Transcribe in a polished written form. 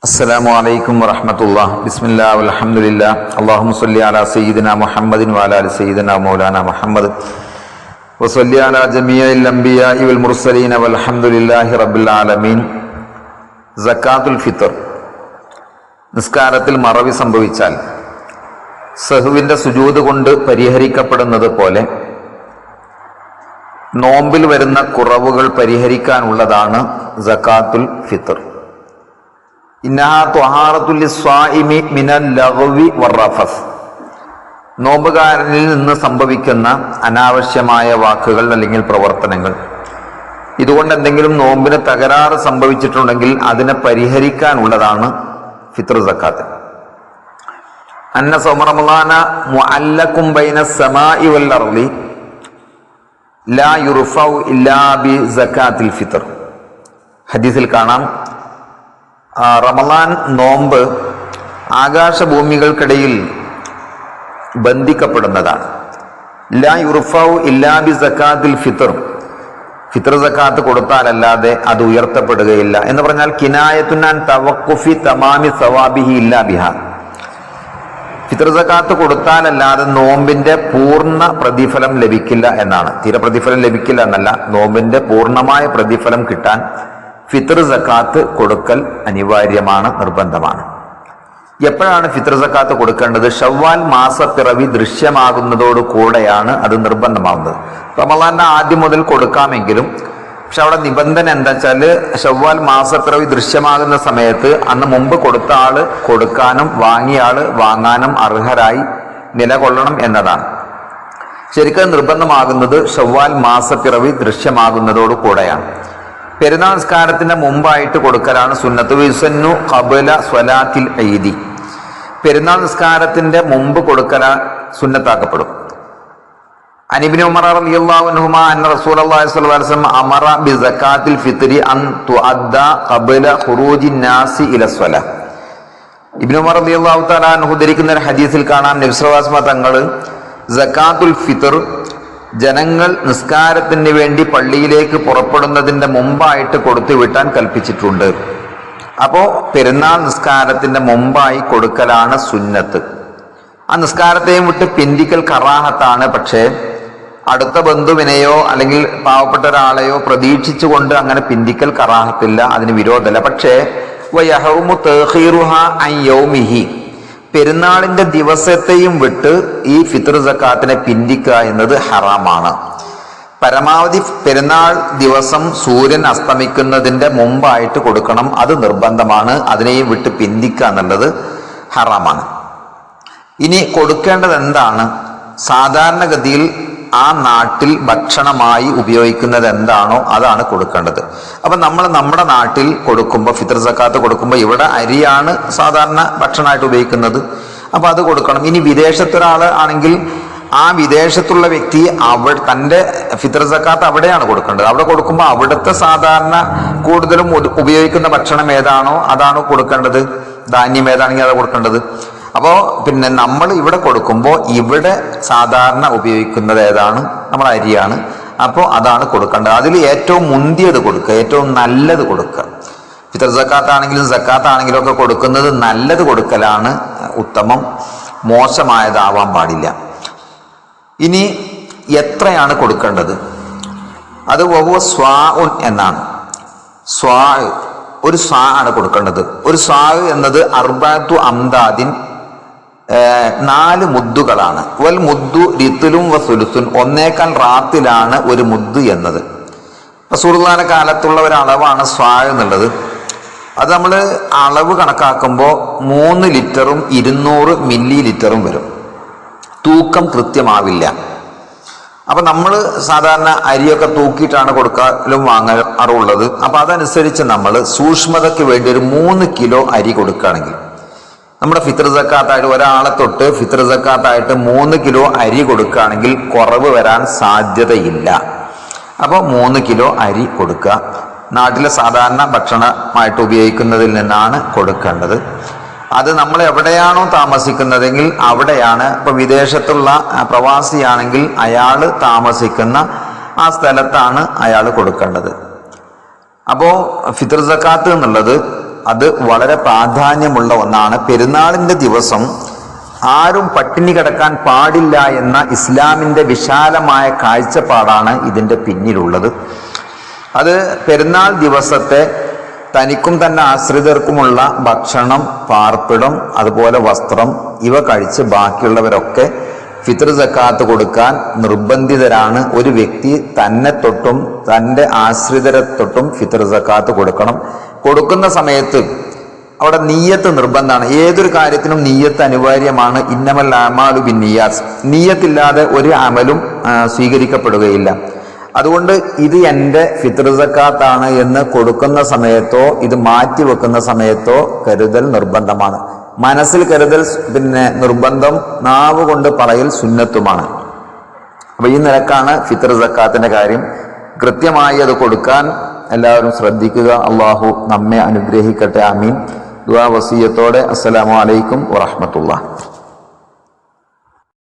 അസ്സലാമു അലൈക്കും വറഹ്മത്തുള്ളാഹി ബിസ്മില്ലാഹി വൽഹംദുലില്ലാഹ് അല്ലാഹുമ്മ സ്വല്ലി അലാ സയ്യിദിനാ മുഹമ്മദിൻ വഅലാ ആലി സയ്യിദിനാ മൗലാനാ മുഹമ്മദ് വസല്ലി അലാ ജമീഇൽ അംബിയാഇ വൽ മുർസലീന വൽഹംദുലില്ലാഹി റബ്ബിൽ ആലമീൻ. സക്കാത്തുൽ ഫിത്ർ, നിസ്കാരത്തിൽ മറവി സംഭവിച്ചാൽ സഹുവിൻ്റെ സുജൂദ് കൊണ്ട് പരിഹരിക്കപ്പെടുന്നത് പോലെ നോമ്പിൽ വരുന്ന കുറവുകൾ പരിഹരിക്കാനുള്ളതാണ് സക്കാത്തുൽ ഫിത്ർ. ഇന്നഹാ ത്വഹാറത്തുൽ ലിസ്വാഇമി മിനൽ ലഗ്വി വറഫസ്, നോമ്പുകാരനിൽ നിന്ന് സംഭവിക്കുന്ന അനാവശ്യമായ വാക്കുകൾ അല്ലെങ്കിൽ പ്രവർത്തനങ്ങൾ, ഇതുകൊണ്ട് എന്തെങ്കിലും നോമ്പിന് തകരാറ് സംഭവിച്ചിട്ടുണ്ടെങ്കിൽ അതിനെ പരിഹരിക്കാനുള്ളതാണ് ഫിത്ർ സക്കാത്ത്. അന്ന സൗമ റമളാന മുഅല്ലഖും ബൈന സമാഇ വൽ അർളി ലാ യുർഫഉ ഇല്ലാ ബി സക്കാത്തിൽ ഫിത്ർ. ഹദീസിൽ കാണാം, റമളാൻ നോമ്പ് ആകാശഭൂമികൾക്കിടയിൽ ബന്ധിക്കപ്പെടുന്നതാണ്. ലാ യുർഫഉ ഇല്ലാ ബി സക്കാത്തിൽ ഫിത്ർ, ഫിത്ർ സക്കാത്ത് കൊടുത്താലല്ലാതെ അത് ഉയർത്തപ്പെടുകയില്ല എന്ന് പറഞ്ഞാൽ കിനായത്തുൻ അൻ തവഖുഫി തമാമി സവാബിഹി ഇല്ലാ ബിഹാ, ഫിത്ർ സക്കാത്ത് കൊടുത്താലല്ലാതെ നോമ്പിന്റെ പൂർണ്ണ പ്രതിഫലം ലഭിക്കില്ല എന്നാണ്. തീരെ പ്രതിഫലം ലഭിക്കില്ല എന്നല്ല, നോമ്പിന്റെ പൂർണ്ണമായ പ്രതിഫലം കിട്ടാൻ ഫിത്ർ സക്കാത്ത് കൊടുക്കൽ അനിവാര്യമാണ്, നിർബന്ധമാണ്. എപ്പോഴാണ് ഫിത്ർ സക്കാത്ത് കൊടുക്കേണ്ടത്? ശവ്വാൽ മാസപ്പിറവി ദൃശ്യമാകുന്നതോടു കൂടെയാണ് അത് നിർബന്ധമാകുന്നത്. റമളാന്റെ ആദ്യം മുതൽ കൊടുക്കാമെങ്കിലും പക്ഷെ അവിടെ നിബന്ധന എന്താ വെച്ചാൽ ശവ്വാൽ മാസപ്പിറവി ദൃശ്യമാകുന്ന സമയത്ത് അന്ന് മുമ്പ് കൊടുത്ത ആള് കൊടുക്കാനും വാങ്ങിയ ആള് വാങ്ങാനും അർഹരായി നിലകൊള്ളണം എന്നതാണ്. ശരിക്കും നിർബന്ധമാകുന്നത് ശവ്വാൽ മാസപ്പിറവി ദൃശ്യമാകുന്നതോടു കൂടെയാണ്. പെരുന്നാൾ നിസ്കാരത്തിന്റെ മുമ്പായിട്ട് കൊടുക്കലാണ് സുന്നത്ത്. വിസന്നു ഖബല സ്വലാത്തിൽ ഈദി, പെരുന്നാൾ നിസ്കാരത്തിന്റെ മുമ്പ് കൊടുക്കലാ സുന്നത്താക്കപ്പെടും. അൻ ഇബ്നു ഉമർ റളിയല്ലാഹു അൻഹുമാ അന്ന റസൂലുള്ളാഹി സ്വല്ലല്ലാഹു അലൈഹി വസല്ലം അമറ ബി സക്കാത്തിൽ ഫിത്രി അൻ തുഅദ്ദ ഖബല ഖുറൂജിൻ നാസി ഇല സ്വലാ. ഇബ്നു ഉമർ റളിയല്ലാഹു തആല അൻഹു ഉദ്ധരിക്കുന്ന ഒരു ഹദീസിൽ കാണാം, നബി സല്ലല്ലാഹു അലൈഹി വസല്ലം തങ്ങൾ സക്കാത്തുൽ ഫിത്ർ ജനങ്ങൾ നിസ്കാരത്തിന് വേണ്ടി പള്ളിയിലേക്ക് പുറപ്പെടുന്നതിന്റെ മുമ്പായിട്ട് കൊടുത്തു വിട്ടാൻ കൽപ്പിച്ചിട്ടുണ്ട്. അപ്പോ പെരുന്നാൾ നിസ്കാരത്തിന്റെ മുമ്പായി കൊടുക്കലാണ് സുന്നത്ത്. ആ നിസ്കാരത്തെയും വിട്ട് പിന്തിക്കൽ കറാഹത്താണ്. പക്ഷേ അടുത്ത ബന്ധുവിനെയോ അല്ലെങ്കിൽ പാവപ്പെട്ട ഒരാളെയോ പ്രതീക്ഷിച്ചുകൊണ്ട് അങ്ങനെ പിന്തിക്കൽ കറാഹത്തില്ല, അതിന് വിരോധമല്ല. പക്ഷേ വയഹറുമു തഖീറുഹാ അൻ യൗമിഹി, പെരുന്നാളിന്റെ ദിവസത്തെയും വിട്ട് ഈ ഫിത്ർ സക്കാത്തിനെ പിന്തിക്കുക എന്നത് ഹറാമാണ്. പരമാവധി പെരുന്നാൾ ദിവസം സൂര്യൻ അസ്തമിക്കുന്നതിന്റെ മുമ്പായിട്ട് കൊടുക്കണം, അത് നിർബന്ധമാണ്. അതിനെയും വിട്ട് പിന്തിക്കുക എന്നുള്ളത് ഹറാമാണ്. ഇനി കൊടുക്കേണ്ടത് എന്താണ്? സാധാരണഗതിയിൽ ആ നാട്ടിൽ ഭക്ഷണമായി ഉപയോഗിക്കുന്നത് എന്താണോ അതാണ് കൊടുക്കേണ്ടത്. അപ്പൊ നമ്മൾ നമ്മുടെ നാട്ടിൽ കൊടുക്കുമ്പോൾ ഫിത്ർ സക്കാത്ത് കൊടുക്കുമ്പോൾ ഇവിടെ അരിയാണ് സാധാരണ ഭക്ഷണമായിട്ട് ഉപയോഗിക്കുന്നത്, അപ്പൊ അത് കൊടുക്കണം. ഇനി വിദേശത്തൊരാൾ ആണെങ്കിൽ ആ വിദേശത്തുള്ള വ്യക്തി തൻ്റെ ഫിത്ർ സക്കാത്ത് അവിടെയാണ് കൊടുക്കേണ്ടത്. അവിടെ കൊടുക്കുമ്പോൾ അവിടുത്തെ സാധാരണ കൂടുതലും ഉപയോഗിക്കുന്ന ഭക്ഷണം ഏതാണോ അതാണ് കൊടുക്കേണ്ടത്. ധാന്യം ഏതാണെങ്കിൽ അത് കൊടുക്കേണ്ടത്. അപ്പോൾ പിന്നെ നമ്മൾ ഇവിടെ കൊടുക്കുമ്പോൾ ഇവിടെ സാധാരണ ഉപയോഗിക്കുന്നത് ഏതാണ്? നമ്മൾ അരിയാണ്. അപ്പോൾ അതാണ് കൊടുക്കേണ്ടത്. അതിൽ ഏറ്റവും മുന്തിയത് കൊടുക്കുക, ഏറ്റവും നല്ലത് കൊടുക്കുക. ഫിത്ർ സക്കാത്താണെങ്കിലും സക്കാത്താണെങ്കിലും ഒക്കെ കൊടുക്കുന്നത് നല്ലത് കൊടുക്കലാണ് ഉത്തമം, മോശമായതാവാൻ പാടില്ല. ഇനി എത്രയാണ് കൊടുക്കേണ്ടത്? അത് വഹുവ സ്വാഉൻ എന്നാണ്. സ്വാ, ഒരു സ്വാ ആണ് കൊടുക്കേണ്ടത്. ഒരു സ്വാ എന്നത് അർബഅത്തു അംദാദിൻ, 4 മുദ്ദുകളാണ്. വൽ മുദ്ദു റിത്തുലും വസുലുസുൻ, 1/4 റാത്തിലാണ് ഒരു മുദ്ദ് എന്നത്. റസൂലുള്ളാഹിന്റെ കാലത്തുള്ള ഒരു അളവാണ് സ്വാ എന്നുള്ളത്. അത് നമ്മൾ അളവ് കണക്കാക്കുമ്പോൾ 3 ലിറ്ററും 200 മില്ലി ലിറ്ററും വരും. തൂക്കം കൃത്യമാവില്ല. അപ്പൊ നമ്മൾ സാധാരണ അരിയൊക്കെ തൂക്കിയിട്ടാണ് കൊടുക്കാനും വാങ്ങാറുള്ളത്. അപ്പൊ അതനുസരിച്ച് നമ്മൾ സൂക്ഷ്മതയ്ക്ക് വേണ്ടി ഒരു 3 കിലോ അരി കൊടുക്കുകയാണെങ്കിൽ നമ്മുടെ ഫിത്ർ സക്കാത്തായിട്ട് ഒരാളെ തൊട്ട് ഫിത്ർ സക്കാത്തായിട്ട് 3 കിലോ അരി കൊടുക്കുകയാണെങ്കിൽ കുറവ് വരാൻ സാധ്യതയില്ല. അപ്പോൾ 3 കിലോ അരി കൊടുക്കുക. നാട്ടിലെ സാധാരണ ഭക്ഷണമായിട്ട് ഉപയോഗിക്കുന്നതിൽ നിന്നാണ് കൊടുക്കേണ്ടത്. അത് നമ്മൾ എവിടെയാണോ താമസിക്കുന്നതെങ്കിൽ അവിടെയാണ്. ഇപ്പൊ വിദേശത്തുള്ള പ്രവാസിയാണെങ്കിൽ അയാൾ താമസിക്കുന്ന ആ സ്ഥലത്താണ് അയാൾ കൊടുക്കേണ്ടത്. അപ്പോൾ ഫിത്ർ സക്കാത്ത് എന്നുള്ളത് അത് വളരെ പ്രാധാന്യമുള്ള ഒന്നാണ്. പെരുന്നാളിന്റെ ദിവസം ആരും പട്ടിണി കിടക്കാൻ പാടില്ല എന്ന ഇസ്ലാമിന്റെ വിശാലമായ കാഴ്ചപ്പാടാണ് ഇതിന്റെ പിന്നിലുള്ളത്. അത് പെരുന്നാൾ ദിവസത്തെ തനിക്കും തന്നെ ആശ്രിതർക്കുമുള്ള ഭക്ഷണം, പാർപ്പിടം, അതുപോലെ വസ്ത്രം ഇവ കഴിച്ച് ബാക്കിയുള്ളവരൊക്കെ ഫിത്ർ സക്കാത്ത് കൊടുക്കാൻ നിർബന്ധിതരാണ്. ഒരു വ്യക്തി തന്നെ തൊട്ടും തൻ്റെ ആശ്രിതരെ തൊട്ടും ഫിത്ർ സക്കാത്ത് കൊടുക്കണം. കൊടുക്കുന്ന സമയത്ത് അവിടെ നീയത്ത് നിർബന്ധമാണ്. ഏതൊരു കാര്യത്തിനും നീയത്ത് അനിവാര്യമാണ്. ഇന്നമൽ അമാലു ബിന്നിയാത്ത്, നീയത്തില്ലാതെ ഒരു അമലും സ്വീകരിക്കപ്പെടുകയില്ല. അതുകൊണ്ട് ഇത് എൻ്റെ ഫിത്ർ സക്കാത്താണ് എന്ന് കൊടുക്കുന്ന സമയത്തോ ഇത് മാറ്റി വെക്കുന്ന സമയത്തോ കരുതൽ നിർബന്ധമാണ്. മനസ്സിൽ കരുതൽ നിർബന്ധം, നാവ് കൊണ്ട് പറയൽ സുന്നത്തുമാണ്. അപ്പൊ ഈ നിലക്കാണ് ഫിത്ർ സക്കാത്തിന്റെ കാര്യം. കൃത്യമായി അത് കൊടുക്കാൻ എല്ലാവരും ശ്രദ്ധിക്കുക. അള്ളാഹു നമ്മെ അനുഗ്രഹിക്കട്ടെ. ആമീൻ. ദുആ വസിയത്തോടെ അസ്സലാമു അലൈക്കും വറഹ്മത്തുള്ളാഹി.